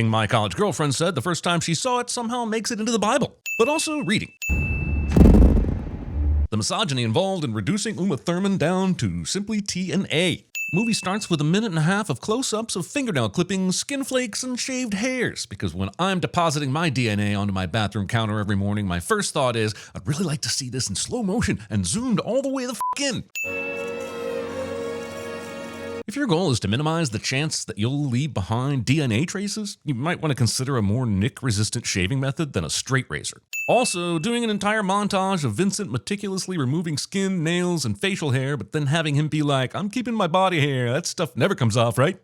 thing my college girlfriend said the first time she saw it somehow makes it into the Bible. But also reading. The misogyny involved in reducing Uma Thurman down to simply T and A. Movie starts with a minute and a half of close-ups of fingernail clippings, skin flakes, and shaved hairs, because when I'm depositing my DNA onto my bathroom counter every morning, my first thought is, I'd really like to see this in slow motion and zoomed all the way the f*** in. If your goal is to minimize the chance that you'll leave behind DNA traces, you might want to consider a more nick-resistant shaving method than a straight razor. Also, doing an entire montage of Vincent meticulously removing skin, nails, and facial hair, but then having him be like, I'm keeping my body hair, that stuff never comes off, right?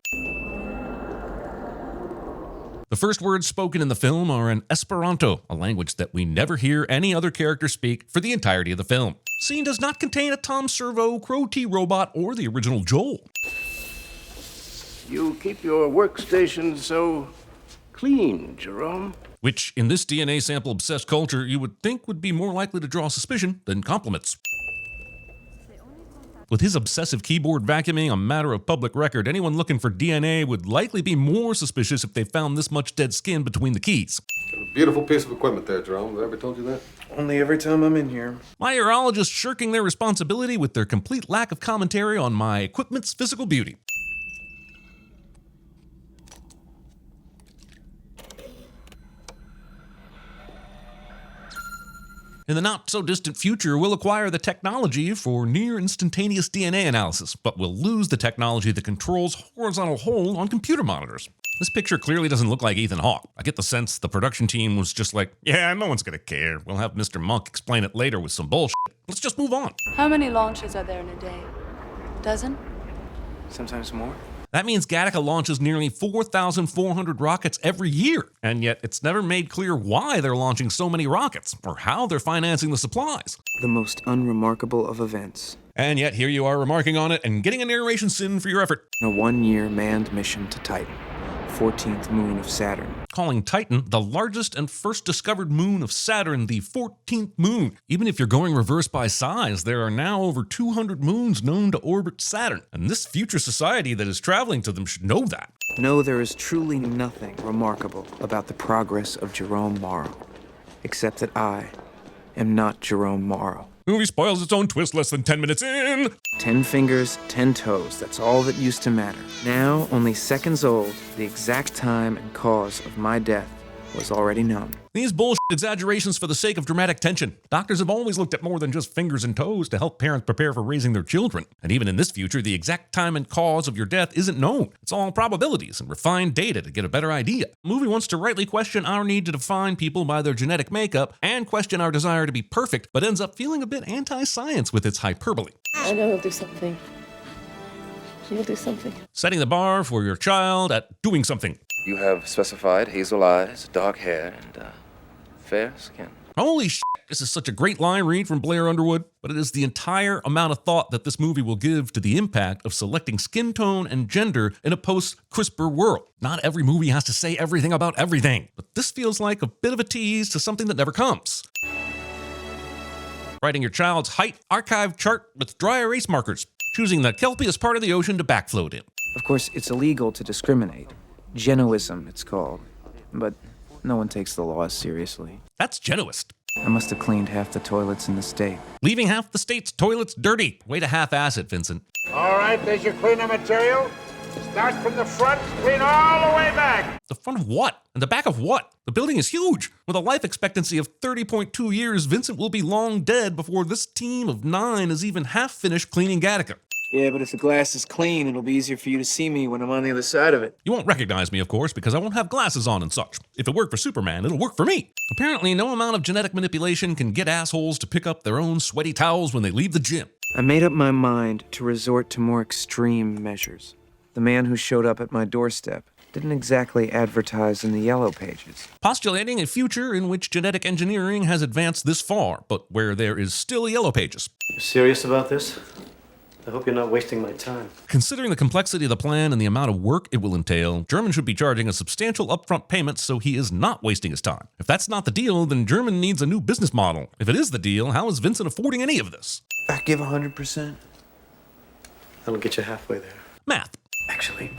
The first words spoken in the film are in Esperanto, a language that we never hear any other character speak for the entirety of the film. Scene does not contain a Tom Servo, Crow T robot, or the original Joel. You keep your workstation so clean, Jerome. Which, in this DNA sample-obsessed culture, you would think would be more likely to draw suspicion than compliments. With his obsessive keyboard vacuuming a matter of public record, anyone looking for DNA would likely be more suspicious if they found this much dead skin between the keys. A beautiful piece of equipment there, Jerome. Have I ever told you that? Only every time I'm in here. My urologists shirking their responsibility with their complete lack of commentary on my equipment's physical beauty. In the not-so-distant future, we'll acquire the technology for near-instantaneous DNA analysis, but we'll lose the technology that controls horizontal hold on computer monitors. This picture clearly doesn't look like Ethan Hawke. I get the sense the production team was just like, yeah, no one's gonna care. We'll have Mr. Monk explain it later with some bullshit. Let's just move on. How many launches are there in a day? Dozen? Sometimes more. That means Gattaca launches nearly 4,400 rockets every year, and yet it's never made clear why they're launching so many rockets, or how they're financing the supplies. The most unremarkable of events. And yet here you are remarking on it and getting a narration sin for your effort. A 1-year manned mission to Titan, 14th moon of Saturn. Calling Titan the largest and first discovered moon of Saturn the 14th moon. Even if you're going reverse by size, there are now over 200 moons known to orbit Saturn, and this future society that is traveling to them should know that. No, there is truly nothing remarkable about the progress of Jerome Morrow, except that I am not Jerome Morrow. Movie spoils its own twist less than 10 minutes in. 10 fingers, 10 toes, that's all that used to matter. Now, only seconds old, the exact time and cause of my death was already known. These bullshit exaggerations for the sake of dramatic tension. Doctors have always looked at more than just fingers and toes to help parents prepare for raising their children. And even in this future, the exact time and cause of your death isn't known. It's all probabilities and refined data to get a better idea. The movie wants to rightly question our need to define people by their genetic makeup and question our desire to be perfect, but ends up feeling a bit anti-science with its hyperbole. I know he'll do something. He'll do something. Setting the bar for your child at doing something. You have specified hazel eyes, dark hair, and fair skin. Holy shit, this is such a great line read from Blair Underwood, but it is the entire amount of thought that this movie will give to the impact of selecting skin tone and gender in a post-CRISPR world. Not every movie has to say everything about everything, but this feels like a bit of a tease to something that never comes. Writing your child's height archive chart with dry erase markers. Choosing the kelpiest part of the ocean to backfloat in. Of course, it's illegal to discriminate. Genoism, it's called. But no one takes the laws seriously. That's genoist. I must have cleaned half the toilets in the state. Leaving half the state's toilets dirty. Way to half-ass it, Vincent. All right, there's your cleaner material. Start from the front, clean all the way back. The front of what? And the back of what? The building is huge. With a life expectancy of 30.2 years, Vincent will be long dead before this team of 9 is even half finished cleaning Gattaca. Yeah, but if the glass is clean, it'll be easier for you to see me when I'm on the other side of it. You won't recognize me, of course, because I won't have glasses on and such. If it worked for Superman, it'll work for me. Apparently, no amount of genetic manipulation can get assholes to pick up their own sweaty towels when they leave the gym. I made up my mind to resort to more extreme measures. The man who showed up at my doorstep didn't exactly advertise in the yellow pages. Postulating a future in which genetic engineering has advanced this far, but where there is still yellow pages. You serious about this? I hope you're not wasting my time. Considering the complexity of the plan and the amount of work it will entail, German should be charging a substantial upfront payment so he is not wasting his time. If that's not the deal, then German needs a new business model. If it is the deal, how is Vincent affording any of this? I give 100%. That'll get you halfway there. Math. Actually,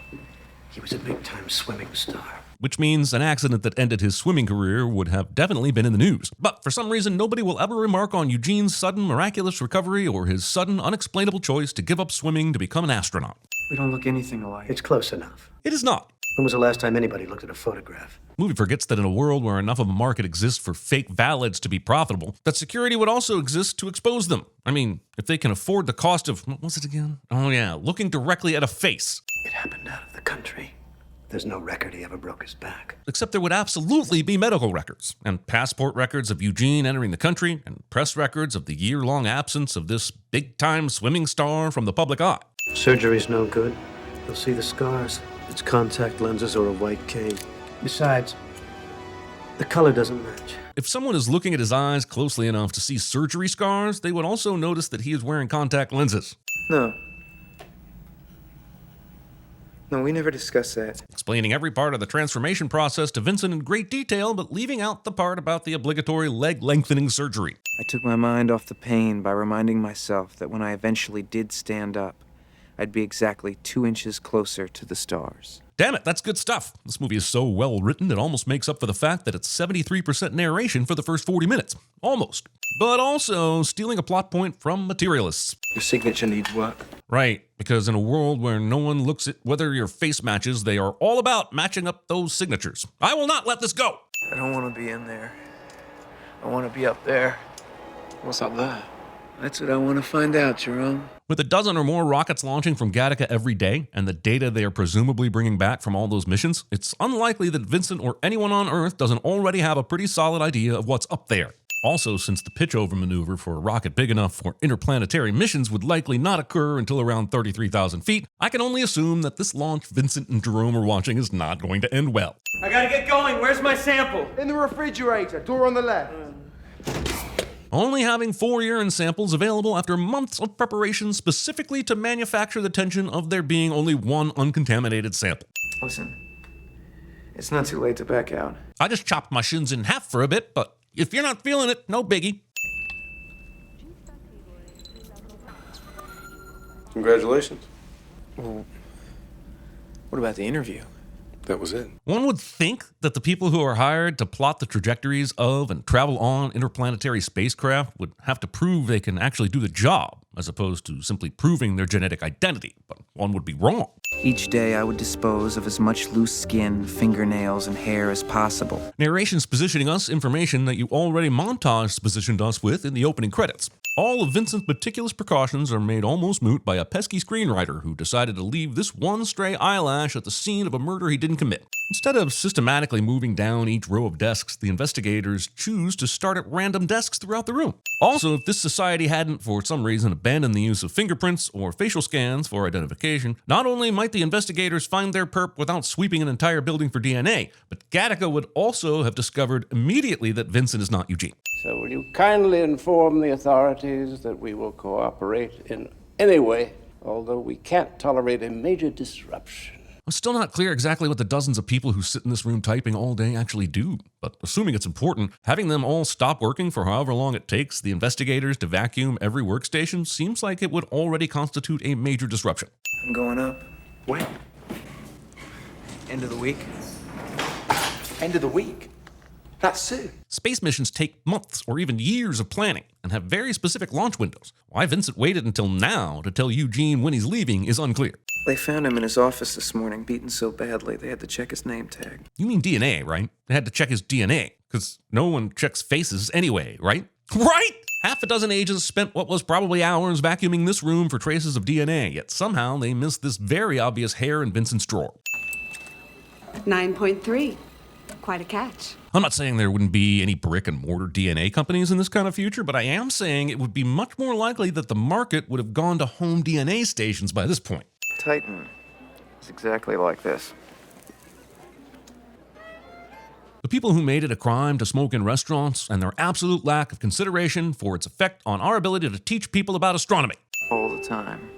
he was a big-time swimming star. which means an accident that ended his swimming career would have definitely been in the news. But for some reason, nobody will ever remark on Eugene's sudden miraculous recovery or his sudden unexplainable choice to give up swimming to become an astronaut. We don't look anything alike. It's close enough. It is not. When was the last time anybody looked at a photograph? The movie forgets that in a world where enough of a market exists for fake valids to be profitable, that security would also exist to expose them. I mean, if they can afford the cost of, what was it again? Oh yeah, looking directly at a face. It happened out of the country. There's no record he ever broke his back. Except there would absolutely be medical records, and passport records of Eugene entering the country, and press records of the year-long absence of this big-time swimming star from the public eye. Surgery's no good. You'll see the scars. It's contact lenses or a white cane. Besides, the color doesn't match. If someone is looking at his eyes closely enough to see surgery scars, they would also notice that he is wearing contact lenses. No. No, we never discussed that. Explaining every part of the transformation process to Vincent in great detail, but leaving out the part about the obligatory leg-lengthening surgery. I took my mind off the pain by reminding myself that when I eventually did stand up, I'd be exactly 2 inches closer to the stars. Damn it, that's good stuff. This movie is so well written, it almost makes up for the fact that it's 73% narration for the first 40 minutes. Almost. But also stealing a plot point from materialists. Your signature needs work. Right, because in a world where no one looks at whether your face matches, they are all about matching up those signatures. I will not let this go! I don't want to be in there. I want to be up there. What's up there? That's what I want to find out, Jerome. With a dozen or more rockets launching from Gattaca every day, and the data they are presumably bringing back from all those missions, it's unlikely that Vincent or anyone on Earth doesn't already have a pretty solid idea of what's up there. Also, since the pitchover maneuver for a rocket big enough for interplanetary missions would likely not occur until around 33,000 feet, I can only assume that this launch Vincent and Jerome are watching is not going to end well. I gotta get going. Where's my sample? In the refrigerator, door on the left. Only having 4 urine samples available after months of preparation specifically to manufacture the tension of there being only one uncontaminated sample. Listen, it's not too late to back out. I just chopped my shins in half for a bit, but if you're not feeling it, no biggie. Congratulations. Well, what about the interview? That was it. One would think that the people who are hired to plot the trajectories of and travel on interplanetary spacecraft would have to prove they can actually do the job, as opposed to simply proving their genetic identity, but one would be wrong. Each day I would dispose of as much loose skin, fingernails, and hair as possible. Narration's positioning us information that you already montage positioned us with in the opening credits. All of Vincent's meticulous precautions are made almost moot by a pesky screenwriter who decided to leave this one stray eyelash at the scene of a murder he didn't commit. Instead of systematically moving down each row of desks, the investigators choose to start at random desks throughout the room. Also, if this society hadn't, for some reason, abandoned the use of fingerprints or facial scans for identification, not only might the investigators find their perp without sweeping an entire building for DNA, but Gattaca would also have discovered immediately that Vincent is not Eugene. So will you kindly inform the authorities that we will cooperate in any way, although we can't tolerate a major disruption. I'm still not clear exactly what the dozens of people who sit in this room typing all day actually do, but assuming it's important, having them all stop working for however long it takes the investigators to vacuum every workstation seems like it would already constitute a major disruption. I'm going up. When? End of the week. End of the week? That's soon. Space missions take months or even years of planning and have very specific launch windows. Why Vincent waited until now to tell Eugene when he's leaving is unclear. They found him in his office this morning, beaten so badly they had to check his name tag. You mean DNA, right? They had to check his DNA, because no one checks faces anyway, right? Right? Half a dozen agents spent what was probably hours vacuuming this room for traces of DNA, yet somehow they missed this very obvious hair in Vincent's drawer. 9.3. Quite a catch. I'm not saying there wouldn't be any brick and mortar DNA companies in this kind of future, but I am saying it would be much more likely that the market would have gone to home DNA stations by this point. Titan is exactly like this. The people who made it a crime to smoke in restaurants and their absolute lack of consideration for its effect on our ability to teach people about astronomy. All the time.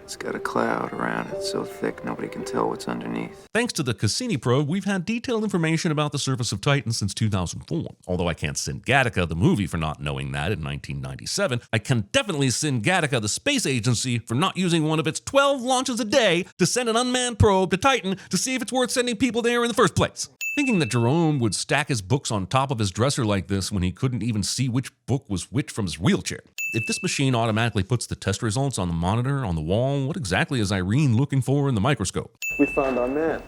It's got a cloud around it so thick nobody can tell what's underneath. Thanks to the Cassini probe, we've had detailed information about the surface of Titan since 2004. Although I can't sin Gattaca, the movie, for not knowing that in 1997, I can definitely sin Gattaca, the space agency, for not using one of its 12 launches a day to send an unmanned probe to Titan to see if it's worth sending people there in the first place. Thinking that Jerome would stack his books on top of his dresser like this when he couldn't even see which book was which from his wheelchair. If this machine automatically puts the test results on the monitor on the wall, what exactly is Irene looking for in the microscope? We found our man.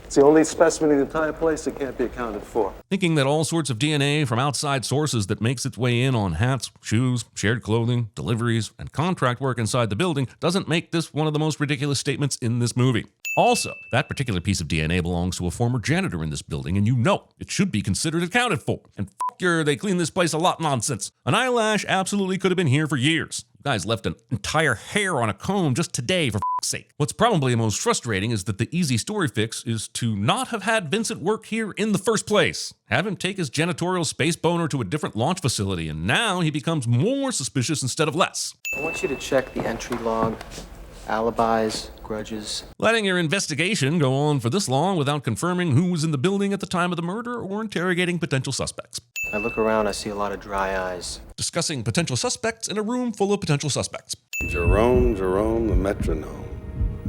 It's the only specimen in the entire place that can't be accounted for. Thinking that all sorts of DNA from outside sources that makes its way in on hats, shoes, shared clothing, deliveries, and contract work inside the building doesn't make this one of the most ridiculous statements in this movie. Also, that particular piece of DNA belongs to a former janitor in this building, and you know it should be considered accounted for. And they clean this place a lot nonsense. An eyelash absolutely could have been here for years. You guys left an entire hair on a comb just today, for sake. What's probably most frustrating is that the easy story fix is to not have had Vincent work here in the first place. Have him take his janitorial space boner to a different launch facility, and now he becomes more suspicious instead of less. I want you to check the entry log, alibis, grudges. Letting your investigation go on for this long without confirming who was in the building at the time of the murder or interrogating potential suspects. I look around, I see a lot of dry eyes. Discussing potential suspects in a room full of potential suspects. Jerome, the metronome.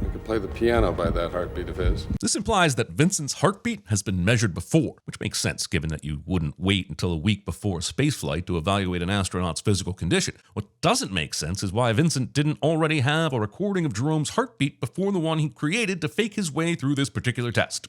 I could play the piano by that heartbeat of his. This implies that Vincent's heartbeat has been measured before, which makes sense given that you wouldn't wait until a week before a spaceflight to evaluate an astronaut's physical condition. What doesn't make sense is why Vincent didn't already have a recording of Jerome's heartbeat before the one he created to fake his way through this particular test.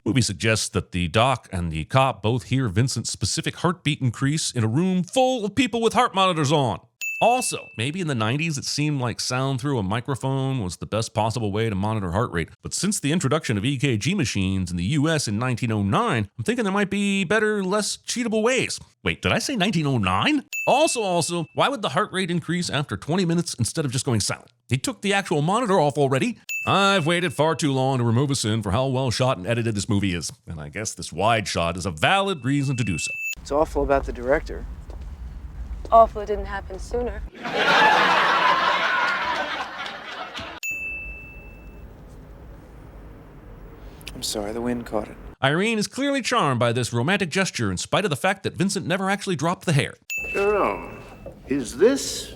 Movie suggests that the doc and the cop both hear Vincent's specific heartbeat increase in a room full of people with heart monitors on. Also, maybe in the 90s it seemed like sound through a microphone was the best possible way to monitor heart rate, but since the introduction of EKG machines in the US in 1909, I'm thinking there might be better, less cheatable ways. Wait, did I say 1909? Also, why would the heart rate increase after 20 minutes instead of just going silent? He took the actual monitor off already. I've waited far too long to remove a sin for how well shot and edited this movie is, and I guess this wide shot is a valid reason to do so. It's awful about the director. Awful it didn't happen sooner. I'm sorry, the wind caught it. Irene is clearly charmed by this romantic gesture in spite of the fact that Vincent never actually dropped the hair. Jerome, is this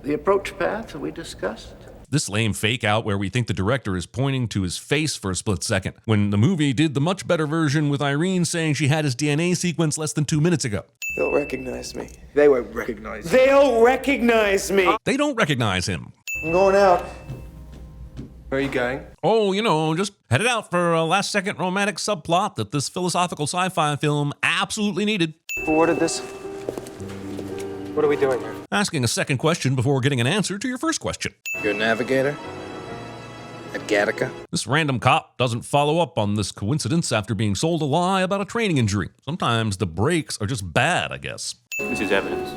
the approach path that we discussed? This lame fake out where we think the director is pointing to his face for a split second, when the movie did the much better version with Irene saying she had his DNA sequence less than 2 minutes ago. They'll recognize me. They won't recognize me. They'll recognize me. They don't recognize him. I'm going out. Where are you going? Oh, just headed out for a last-second romantic subplot that this philosophical sci-fi film absolutely needed. Who ordered this? What are we doing here? Asking a second question before getting an answer to your first question. Your navigator? At Gattaca? This random cop doesn't follow up on this coincidence after being sold a lie about a training injury. Sometimes the breaks are just bad, I guess. This is evidence.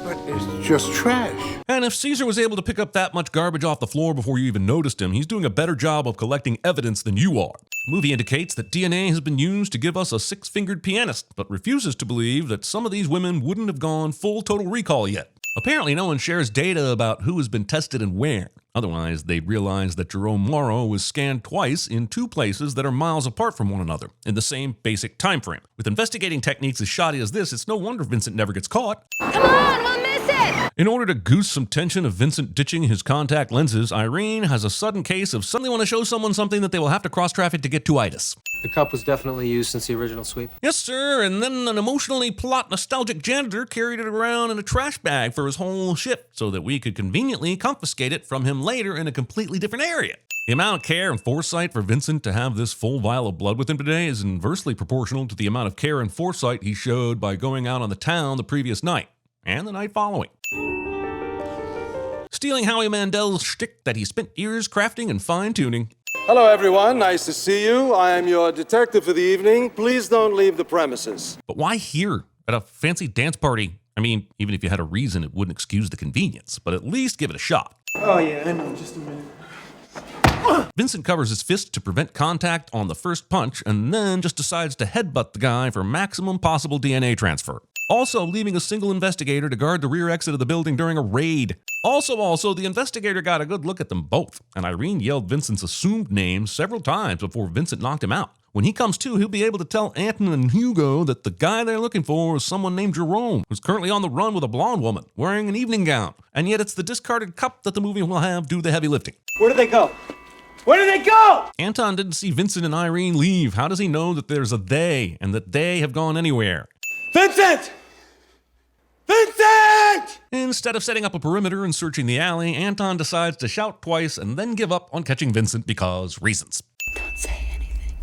But it's just trash. And if Caesar was able to pick up that much garbage off the floor before you even noticed him, he's doing a better job of collecting evidence than you are. The movie indicates that DNA has been used to give us a six-fingered pianist, but refuses to believe that some of these women wouldn't have gone full total recall yet. Apparently no one shares data about who has been tested and where. Otherwise, they'd realize that Jerome Morrow was scanned twice in two places that are miles apart from one another, in the same basic time frame. With investigating techniques as shoddy as this, it's no wonder Vincent never gets caught. Come on, we'll miss it! In order to goose some tension of Vincent ditching his contact lenses, Irene has a sudden case of suddenly want to show someone something that they will have to cross-traffic to get to itis. The cup was definitely used since the original sweep. Yes, sir, and then an emotionally plot nostalgic janitor carried it around in a trash bag for his whole shift so that we could conveniently confiscate it from him later in a completely different area. The amount of care and foresight for Vincent to have this full vial of blood with him today is inversely proportional to the amount of care and foresight he showed by going out on the town the previous night, and the night following. Stealing Howie Mandel's shtick that he spent years crafting and fine-tuning. Hello, everyone. Nice to see you. I am your detective for the evening. Please don't leave the premises. But why here? At a fancy dance party? I mean, even if you had a reason, it wouldn't excuse the convenience, but at least give it a shot. Oh, yeah, I know. Just a minute. Vincent covers his fist to prevent contact on the first punch and then just decides to headbutt the guy for maximum possible DNA transfer. Also, leaving a single investigator to guard the rear exit of the building during a raid. Also, the investigator got a good look at them both, and Irene yelled Vincent's assumed name several times before Vincent knocked him out. When he comes to, he'll be able to tell Anton and Hugo that the guy they're looking for is someone named Jerome, who's currently on the run with a blonde woman, wearing an evening gown. And yet it's the discarded cup that the movie will have do the heavy lifting. Where did they go? Where did they go? Anton didn't see Vincent and Irene leave. How does he know that there's a they, and that they have gone anywhere? Vincent! Vincent! Instead of setting up a perimeter and searching the alley, Anton decides to shout twice and then give up on catching Vincent because reasons. Don't say anything.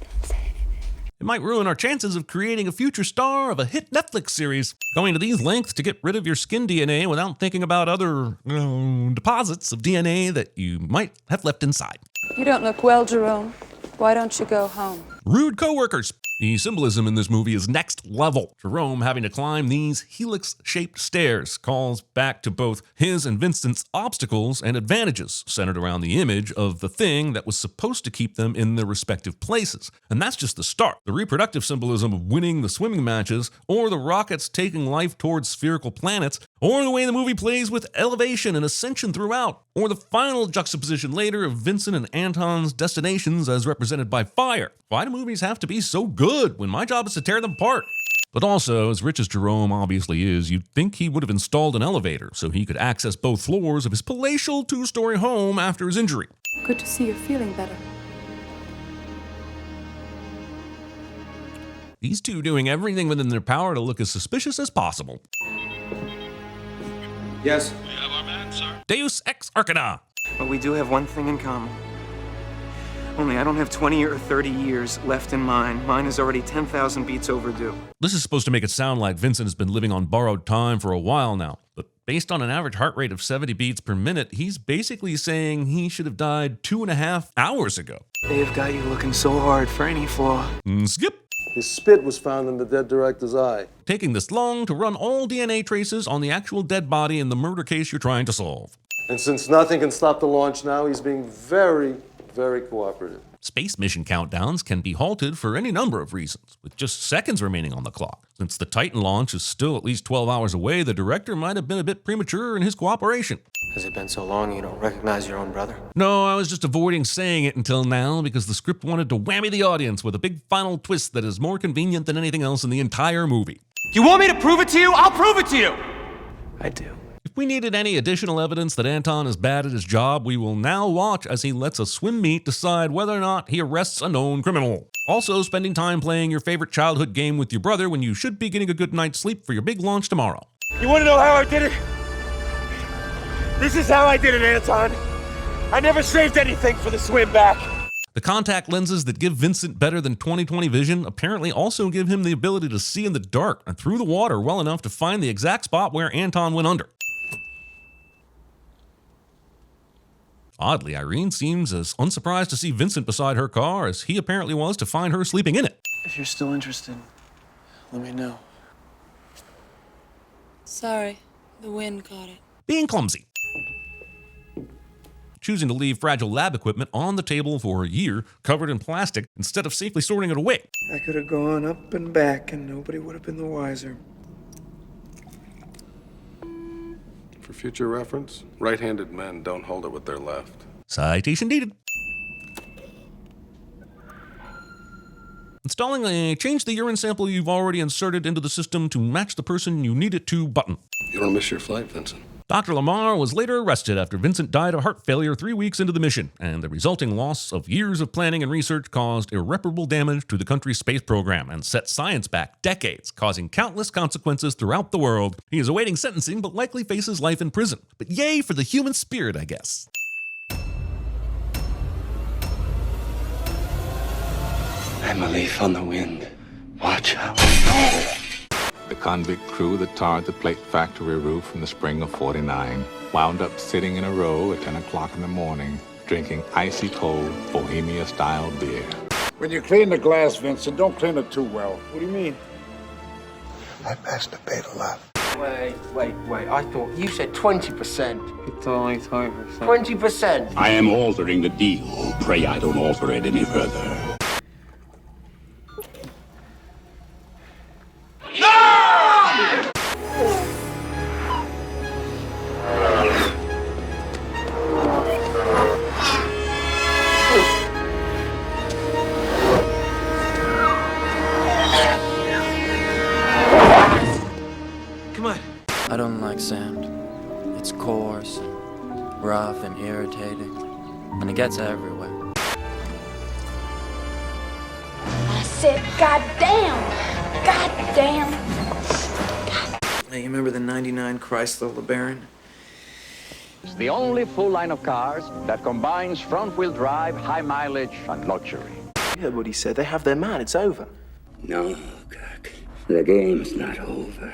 Don't say anything. It might ruin our chances of creating a future star of a hit Netflix series. Going to these lengths to get rid of your skin DNA without thinking about other deposits of DNA that you might have left inside. You don't look well, Jerome. Why don't you go home? Rude coworkers. The symbolism in this movie is next level. Jerome having to climb these helix-shaped stairs calls back to both his and Vincent's obstacles and advantages centered around the image of the thing that was supposed to keep them in their respective places. And that's just the start. The reproductive symbolism of winning the swimming matches, or the rockets taking life towards spherical planets, or the way the movie plays with elevation and ascension throughout, or the final juxtaposition later of Vincent and Anton's destinations as represented by fire. Why do movies have to be so good when my job is to tear them apart? But also, as rich as Jerome obviously is, you'd think he would have installed an elevator so he could access both floors of his palatial 2-story home after his injury. Good to see you're feeling better. These two doing everything within their power to look as suspicious as possible. Yes? We have our man, sir. Deus ex machina. But we do have one thing in common. Only I don't have 20 or 30 years left in mine. Mine is already 10,000 beats overdue. This is supposed to make it sound like Vincent has been living on borrowed time for a while now. But based on an average heart rate of 70 beats per minute, he's basically saying he should have died 2.5 hours ago. They've got you looking so hard for any flaw. Skip. His spit was found in the dead director's eye. Taking this long to run all DNA traces on the actual dead body in the murder case you're trying to solve. And since nothing can stop the launch now, he's being very, very cooperative. Space mission countdowns can be halted for any number of reasons, with just seconds remaining on the clock. Since the Titan launch is still at least 12 hours away, the director might have been a bit premature in his cooperation. Has it been so long you don't recognize your own brother? No, I was just avoiding saying it until now because the script wanted to whammy the audience with a big final twist that is more convenient than anything else in the entire movie. You want me to prove it to you? I'll prove it to you! I do. If we needed any additional evidence that Anton is bad at his job, we will now watch as he lets a swim meet decide whether or not he arrests a known criminal. Also, spending time playing your favorite childhood game with your brother when you should be getting a good night's sleep for your big launch tomorrow. You want to know how I did it? This is how I did it, Anton. I never saved anything for the swim back. The contact lenses that give Vincent better than 20/20 vision apparently also give him the ability to see in the dark and through the water well enough to find the exact spot where Anton went under. Oddly, Irene seems as unsurprised to see Vincent beside her car as he apparently was to find her sleeping in it. If you're still interested, let me know. Sorry, the wind caught it. Being clumsy. Choosing to leave fragile lab equipment on the table for a year, covered in plastic, instead of safely storing it away. I could have gone up and back and nobody would have been the wiser. For future reference, right-handed men don't hold it with their left. Citation needed. Installing a change the urine sample you've already inserted into the system to match the person you need it to button. You don't miss your flight, Vincent. Dr. Lamar was later arrested after Vincent died of heart failure 3 weeks into the mission, and the resulting loss of years of planning and research caused irreparable damage to the country's space program and set science back decades, causing countless consequences throughout the world. He is awaiting sentencing but likely faces life in prison. But yay for the human spirit, I guess. I'm a leaf on the wind. Watch out. The convict crew that tarred the plate factory roof in the spring of '49 wound up sitting in a row at 10 o'clock in the morning, drinking icy cold Bohemia-style beer. When you clean the glass, Vincent, don't clean it too well. What do you mean? I masturbate a lot. Wait. I thought you said 20%. It's only 20%. 20%? I am altering the deal. Pray I don't alter it any further. I don't like sand. It's coarse, and rough, and irritating, and it gets everywhere. I said, goddamn! Goddamn! Now, you remember the 99 Chrysler LeBaron? It's the only full line of cars that combines front-wheel drive, high mileage, and luxury. You heard what he said. They have their man. It's over. No, Kirk. The game's not over.